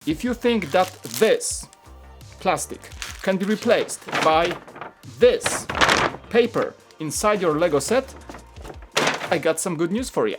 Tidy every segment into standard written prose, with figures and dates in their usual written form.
If you think that this plastic can be replaced by this paper inside your Lego set, I got some good news for you.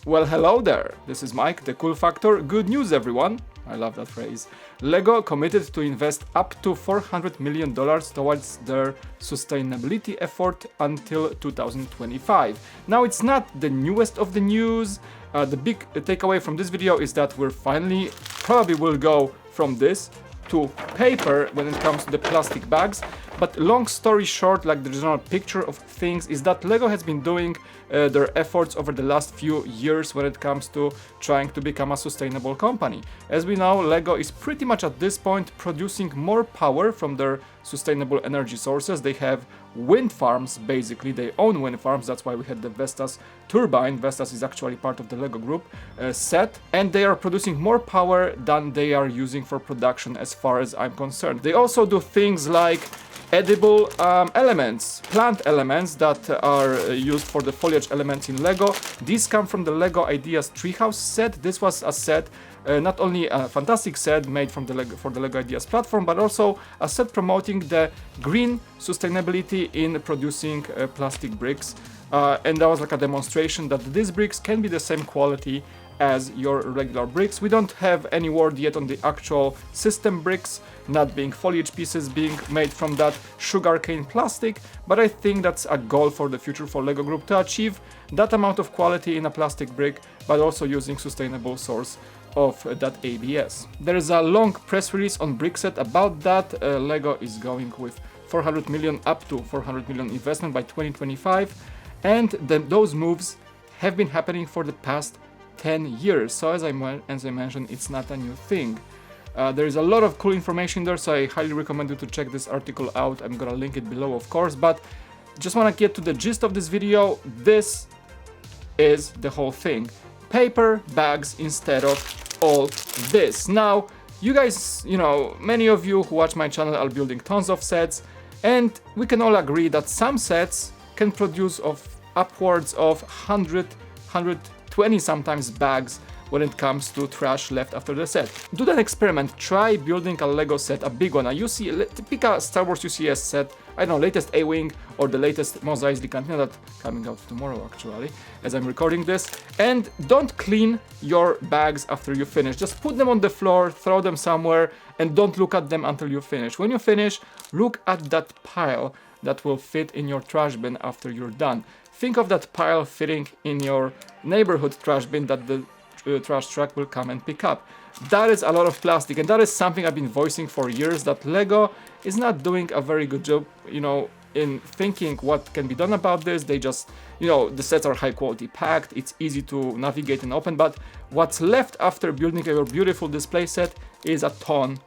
Well, hello there. This is Mike, the Cool Factor. Good news, everyone. I love that phrase. Lego committed to invest up to $400 million towards their sustainability effort until 2025. Now, it's not the newest of the news. The big takeaway from this video is that we're finally probably will go from this to paper when it comes to the plastic bags. But long story short, like the general picture of things is that Lego has been doing their efforts over the last few years when it comes to trying to become a sustainable company. As we know, Lego is pretty much at this point producing more power from their sustainable energy sources. They have wind farms, basically. They own wind farms. That's why we had the Vestas turbine. Vestas is actually part of the Lego group set. And they are producing more power than they are using for production as far as I'm concerned. They also do things like edible elements, plant elements that are used for the foliage elements in Lego. These come from the Lego Ideas Treehouse set. This was a set, not only a fantastic set made from for the Lego Ideas platform, but also a set promoting the green sustainability in producing plastic bricks. And that was like a demonstration that these bricks can be the same quality as your regular bricks. We don't have any word yet on the actual system bricks, not being foliage pieces being made from that sugarcane plastic, but I think that's a goal for the future for Lego Group to achieve that amount of quality in a plastic brick, but also using sustainable source of that ABS. There is a long press release on Brickset about that. Lego is going with 400 million, up to 400 million investment by 2025, and those moves have been happening for the past 10 years. So as I mentioned, it's not a new thing. There is a lot of cool information there, so I highly recommend you to check this article out. I'm gonna link it below, of course, but just want to get to the gist of this video. This is the whole thing. Paper bags instead of all this. Now, you guys, many of you who watch my channel are building tons of sets, and we can all agree that some sets can produce of upwards of 120 sometimes bags when it comes to trash left after the set. Do that experiment. Try building a Lego set, a big one. Pick a Star Wars UCS set, I don't know, latest A-Wing or the latest Mos Eisley Cantina that coming out tomorrow actually, as I'm recording this. And don't clean your bags after you finish. Just put them on the floor, throw them somewhere, and don't look at them until you finish. When you finish, look at that pile that will fit in your trash bin after you're done. Think of that pile fitting in your neighborhood trash bin that the trash truck will come and pick up. That is a lot of plastic, and that is something I've been voicing for years, that Lego is not doing a very good job, in thinking what can be done about this. They just, the sets are high quality packed, it's easy to navigate and open, but what's left after building your beautiful display set is a ton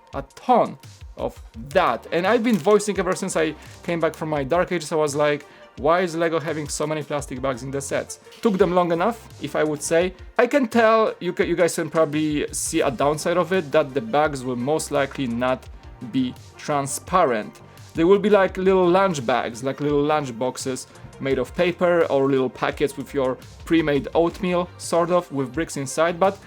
of that. And I've been voicing ever since I came back from my Dark Ages. I was like, why is Lego having so many plastic bags in the sets? Took them long enough, if I would say. I can tell, you guys can probably see a downside of it, that the bags will most likely not be transparent. They will be like little lunch bags, like little lunch boxes made of paper, or little packets with your pre-made oatmeal, sort of, with bricks inside. But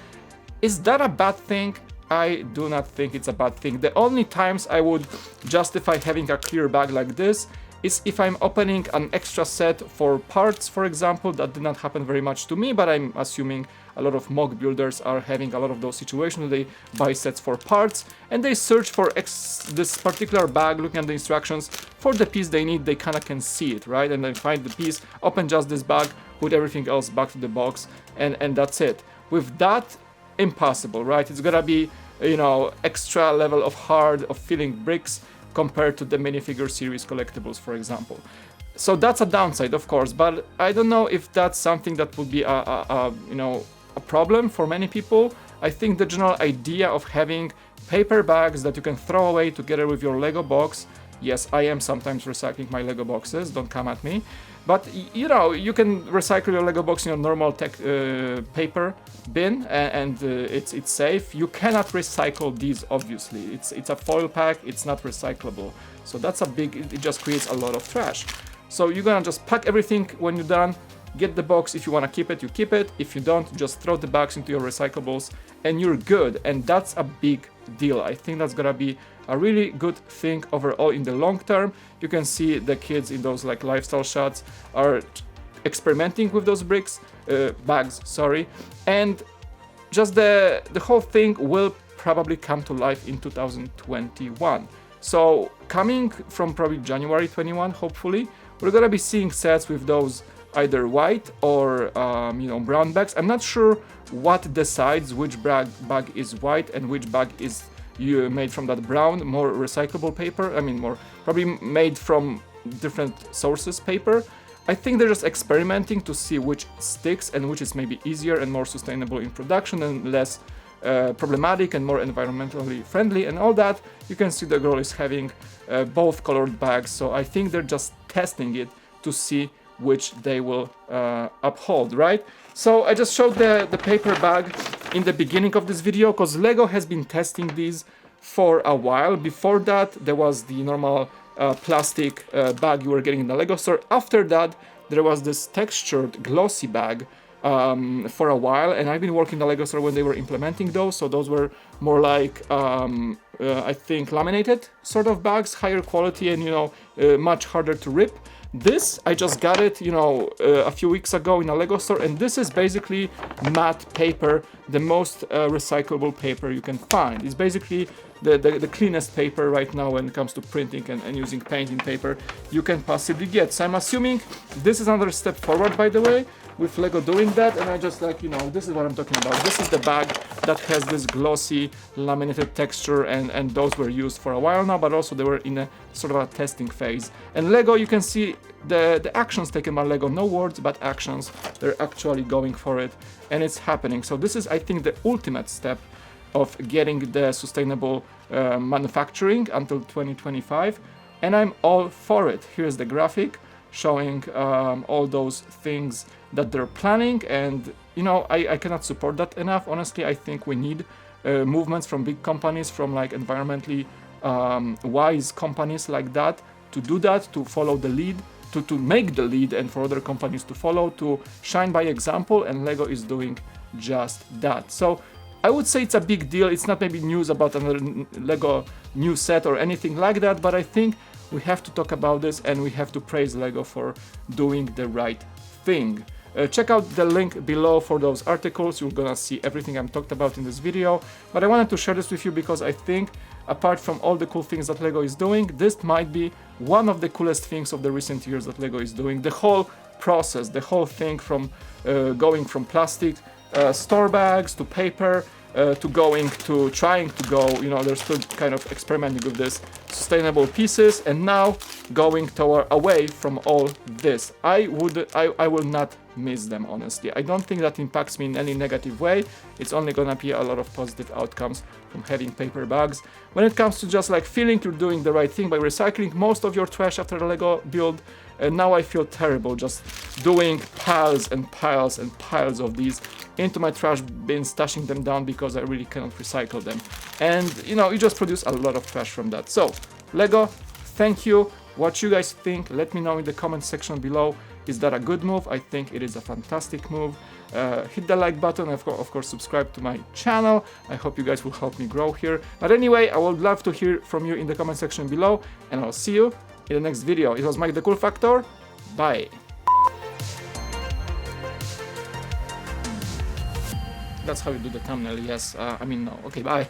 is that a bad thing? I do not think it's a bad thing. The only times I would justify having a clear bag like this is if I'm opening an extra set for parts, for example. That did not happen very much to me, but I'm assuming a lot of mock builders are having a lot of those situations. They buy sets for parts and they search for this particular bag, looking at the instructions for the piece they need. They kind of can see it, right? And then find the piece, open just this bag, put everything else back to the box, and that's it. With that, impossible, right? It's gonna be, extra level of hard of filling bricks compared to the minifigure series collectibles, for example. So that's a downside, of course, but I don't know if that's something that would be a problem for many people. I think the general idea of having paper bags that you can throw away together with your Lego box. Yes, I am sometimes recycling my Lego boxes, don't come at me. But you can recycle your Lego box in your normal paper bin, and it's safe. You cannot recycle these, obviously. It's a foil pack, it's not recyclable. So that's it just creates a lot of trash. So you're gonna just pack everything when you're done, get the box. If you wanna keep it, you keep it. If you don't, just throw the bags into your recyclables and you're good. And that's a big deal. I think that's gonna be a really good thing overall in the long term. You can see the kids in those like lifestyle shots are experimenting with those bags, sorry, and just the whole thing will probably come to life in 2021. So coming from probably January 21, hopefully, we're gonna be seeing sets with those either white or brown bags. I'm not sure what decides which bag is white and which bag is made from that brown, more recyclable paper. I mean, more probably made from different sources paper. I think they're just experimenting to see which sticks and which is maybe easier and more sustainable in production and less problematic and more environmentally friendly and all that. You can see the girl is having both colored bags, so I think they're just testing it to see which they will uphold, right? So I just showed the paper bag in the beginning of this video because Lego has been testing these for a while. Before that, there was the normal plastic bag you were getting in the Lego store. After that, there was this textured glossy bag for a while, and I've been working in the Lego store when they were implementing those, so those were more like I think laminated sort of bags, higher quality and much harder to rip. This, I just got it, a few weeks ago in a Lego store, and this is basically matte paper, the most recyclable paper you can find. It's basically the cleanest paper right now when it comes to printing and using painting paper you can possibly get. So I'm assuming this is another step forward, by the way, with Lego doing that, and I just this is what I'm talking about. This is the bag that has this glossy laminated texture, and those were used for a while now, but also they were in a sort of a testing phase. And Lego, you can see the actions taken by Lego, no words but actions. They're actually going for it, and it's happening. So this is, I think, the ultimate step of getting the sustainable manufacturing until 2025, and I'm all for it. Here's the graphic showing all those things that they're planning, and I cannot support that enough. Honestly, I think we need movements from big companies, from like environmentally wise companies like that, to do that, to follow the lead, to make the lead, and for other companies to follow, to shine by example, and Lego is doing just that. So I would say it's a big deal. It's not maybe news about another Lego new set or anything like that, but I think we have to talk about this, and we have to praise Lego for doing the right thing. Check out the link below for those articles. You're gonna see everything I'm talked about in this video, but I wanted to share this with you because I think, apart from all the cool things that Lego is doing, this might be one of the coolest things of the recent years that Lego is doing. The whole process, the whole thing from going from plastic store bags to paper, to trying to go, they're still kind of experimenting with this sustainable pieces, and now going away from all this. I will not miss them, honestly. I don't think that impacts me in any negative way. It's only gonna be a lot of positive outcomes from having paper bags. When it comes to just like feeling you're doing the right thing by recycling most of your trash after a Lego build, and now I feel terrible just doing piles and piles and piles of these into my trash bin, stashing them down because I really cannot recycle them. And you just produce a lot of trash from that. So Lego, thank you. What you guys think, let me know in the comment section below. Is that a good move? I think it is a fantastic move. Hit the like button, of course subscribe to my channel. I hope you guys will help me grow here. But anyway, I would love to hear from you in the comment section below, and I'll see you in the next video. It was Mike the Cool Factor. Bye. That's how you do the thumbnail, yes. No. Okay, bye.